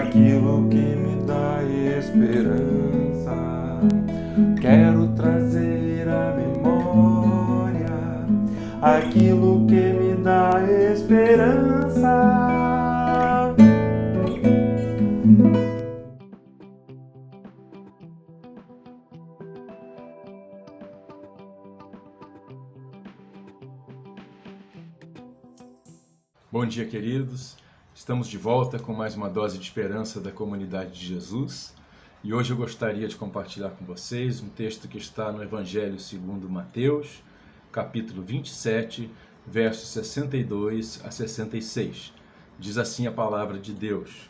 aquilo que me dá esperança. Quero trazer à memória aquilo que me dá esperança. Bom dia, queridos. Estamos de volta com mais uma dose de esperança da comunidade de Jesus. E hoje eu gostaria de compartilhar com vocês um texto que está no Evangelho segundo Mateus, capítulo 27, versos 62 a 66. Diz assim a palavra de Deus: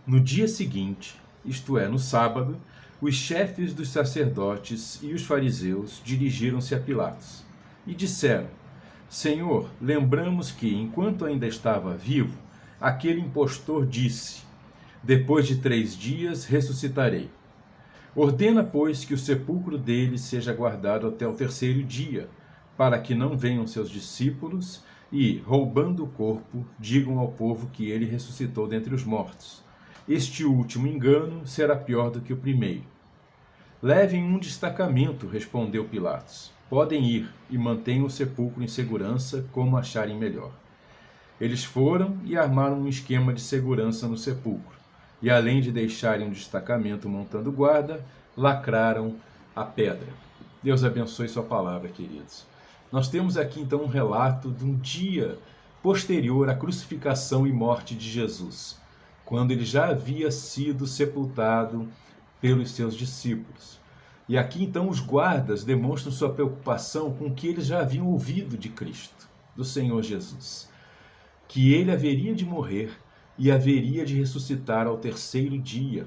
No dia seguinte, isto é, no sábado, os chefes dos sacerdotes e os fariseus dirigiram-se a Pilatos e disseram: Senhor, lembramos que, enquanto ainda estava vivo, aquele impostor disse: Depois de 3 dias ressuscitarei. Ordena, pois, que o sepulcro dele seja guardado até o 3º dia, para que não venham seus discípulos e, roubando o corpo, digam ao povo que ele ressuscitou dentre os mortos. Este último engano será pior do que o primeiro. Levem um destacamento, respondeu Pilatos. Podem ir e mantenham o sepulcro em segurança como acharem melhor. Eles foram e armaram um esquema de segurança no sepulcro. E além de deixarem um destacamento montando guarda, lacraram a pedra. Deus abençoe sua palavra, queridos. Nós temos aqui então um relato de um dia posterior à crucificação e morte de Jesus, quando ele já havia sido sepultado pelos seus discípulos. E aqui então os guardas demonstram sua preocupação com o que eles já haviam ouvido de Cristo, do Senhor Jesus, que ele haveria de morrer e haveria de ressuscitar ao 3º dia.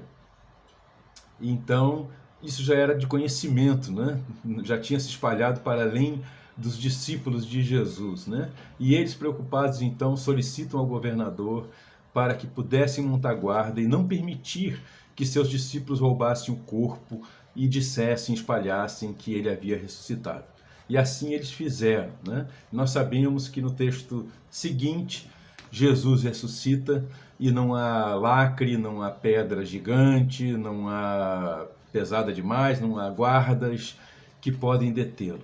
E então isso já era de conhecimento, né? Já tinha se espalhado para além dos discípulos de Jesus, né? E eles, preocupados então, solicitam ao governador para que pudessem montar guarda e não permitir que seus discípulos roubassem o corpo e dissessem, espalhassem que ele havia ressuscitado. E assim eles fizeram, né? Nós sabemos que no texto seguinte, Jesus ressuscita e não há lacre, não há pedra gigante, não há pesada demais, não há guardas que podem detê-lo.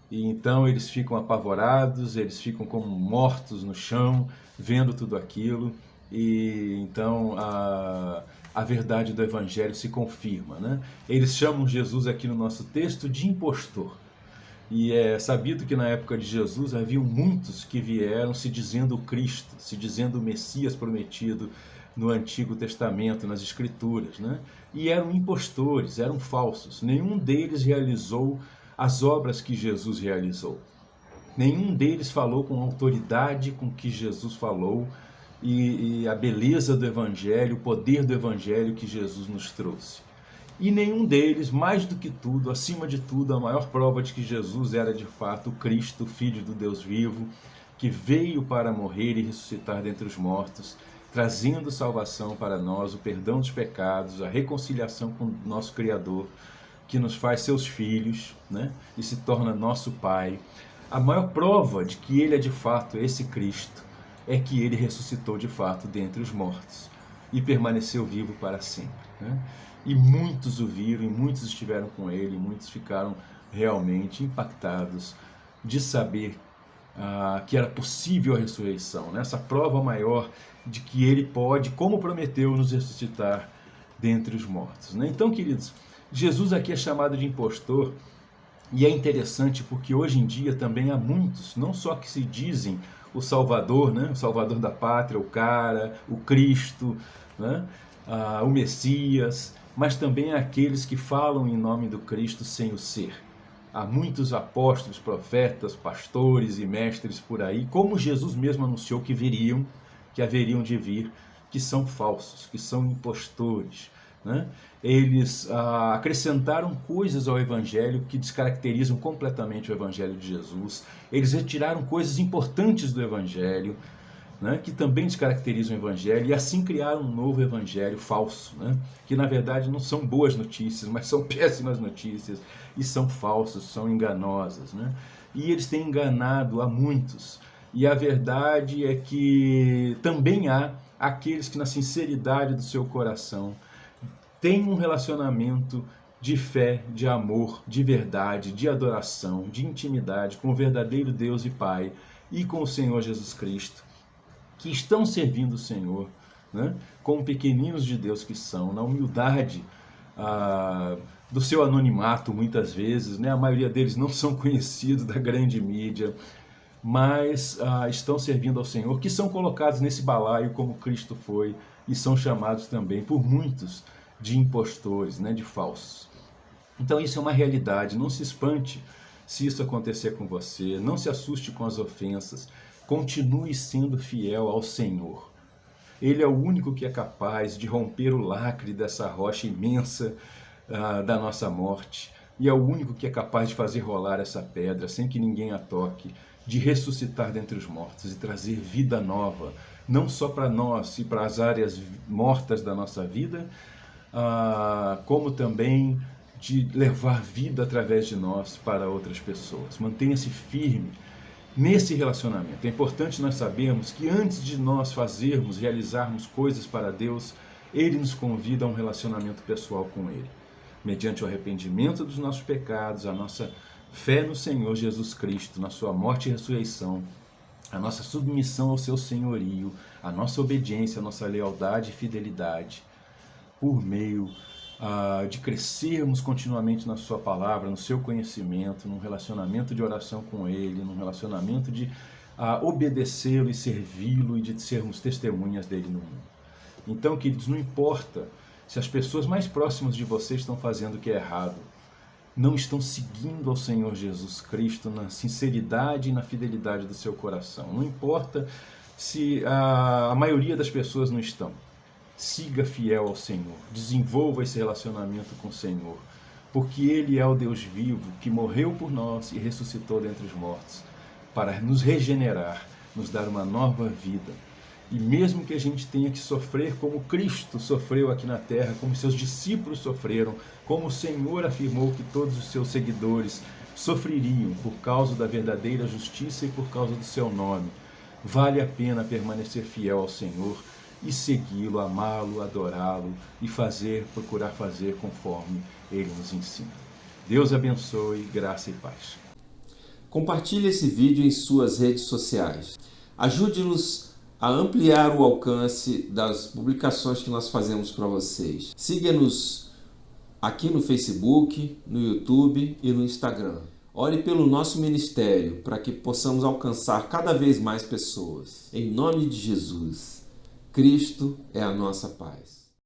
E então eles ficam apavorados, eles ficam como mortos no chão, vendo tudo aquilo. E então a verdade do Evangelho se confirma, né? Eles chamam Jesus aqui no nosso texto de impostor. E é sabido que na época de Jesus haviam muitos que vieram se dizendo Cristo, se dizendo o Messias prometido no Antigo Testamento, nas Escrituras, né? E eram impostores, eram falsos. Nenhum deles realizou as obras que Jesus realizou. Nenhum deles falou com a autoridade com que Jesus falou, e a beleza do Evangelho, o poder do Evangelho que Jesus nos trouxe. E nenhum deles, mais do que tudo, acima de tudo, a maior prova de que Jesus era de fato o Cristo, Filho do Deus vivo, que veio para morrer e ressuscitar dentre os mortos, trazendo salvação para nós, o perdão dos pecados, a reconciliação com o nosso Criador, que nos faz seus filhos, né? E se torna nosso Pai. A maior prova de que ele é de fato esse Cristo é que ele ressuscitou de fato dentre os mortos e permaneceu vivo para sempre, né? E muitos o viram, e muitos estiveram com ele, e muitos ficaram realmente impactados de saber que era possível a ressurreição, né? Essa prova maior de que ele pode, como prometeu, nos ressuscitar dentre os mortos, né? Então, queridos, Jesus aqui é chamado de impostor, e é interessante porque hoje em dia também há muitos, não só que se dizem o Salvador, né? O Salvador da pátria, o cara, o Cristo, né? O Messias, mas também há aqueles que falam em nome do Cristo sem o ser. Há muitos apóstolos, profetas, pastores e mestres por aí, como Jesus mesmo anunciou que viriam, que haveriam de vir, que são falsos, que são impostores, né? Eles acrescentaram coisas ao Evangelho que descaracterizam completamente o Evangelho de Jesus. Eles retiraram coisas importantes do Evangelho, né, que também descaracterizam o Evangelho, e assim criaram um novo Evangelho falso, né, que na verdade não são boas notícias, mas são péssimas notícias, e são falsos, são enganosas, né? E eles têm enganado a muitos. E a verdade é que também há aqueles que na sinceridade do seu coração têm um relacionamento de fé, de amor, de verdade, de adoração, de intimidade com o verdadeiro Deus e Pai e com o Senhor Jesus Cristo, que estão servindo o Senhor, né, como pequeninos de Deus que são, na humildade do seu anonimato muitas vezes, né? A maioria deles não são conhecidos da grande mídia, mas estão servindo ao Senhor, que são colocados nesse balaio como Cristo foi e são chamados também por muitos de impostores, né, de falsos. Então isso é uma realidade, não se espante se isso acontecer com você, não se assuste com as ofensas, continue sendo fiel ao Senhor. Ele é o único que é capaz de romper o lacre dessa rocha imensa da nossa morte, e é o único que é capaz de fazer rolar essa pedra sem que ninguém a toque, de ressuscitar dentre os mortos e trazer vida nova, não só para nós e para as áreas mortas da nossa vida, como também de levar vida através de nós para outras pessoas. Mantenha-se firme nesse relacionamento. É importante nós sabermos que antes de nós realizarmos coisas para Deus, Ele nos convida a um relacionamento pessoal com Ele. Mediante o arrependimento dos nossos pecados, a nossa fé no Senhor Jesus Cristo, na sua morte e ressurreição, a nossa submissão ao seu senhorio, a nossa obediência, a nossa lealdade e fidelidade, por meio de crescermos continuamente na sua palavra, no seu conhecimento, num relacionamento de oração com Ele, num relacionamento de obedecê-lo e servi-lo e de sermos testemunhas dele no mundo. Então, queridos, não importa se as pessoas mais próximas de você estão fazendo o que é errado, não estão seguindo ao Senhor Jesus Cristo na sinceridade e na fidelidade do seu coração. Não importa se a maioria das pessoas não estão. Siga fiel ao Senhor, desenvolva esse relacionamento com o Senhor, porque Ele é o Deus vivo que morreu por nós e ressuscitou dentre os mortos, para nos regenerar, nos dar uma nova vida. E mesmo que a gente tenha que sofrer como Cristo sofreu aqui na terra, como seus discípulos sofreram, como o Senhor afirmou que todos os seus seguidores sofreriam por causa da verdadeira justiça e por causa do seu nome, vale a pena permanecer fiel ao Senhor e segui-lo, amá-lo, adorá-lo e procurar fazer conforme Ele nos ensina. Deus abençoe, graça e paz. Compartilhe esse vídeo em suas redes sociais. Ajude-nos a ampliar o alcance das publicações que nós fazemos para vocês. Siga-nos aqui no Facebook, no YouTube e no Instagram. Ore pelo nosso ministério para que possamos alcançar cada vez mais pessoas. Em nome de Jesus, Cristo é a nossa paz.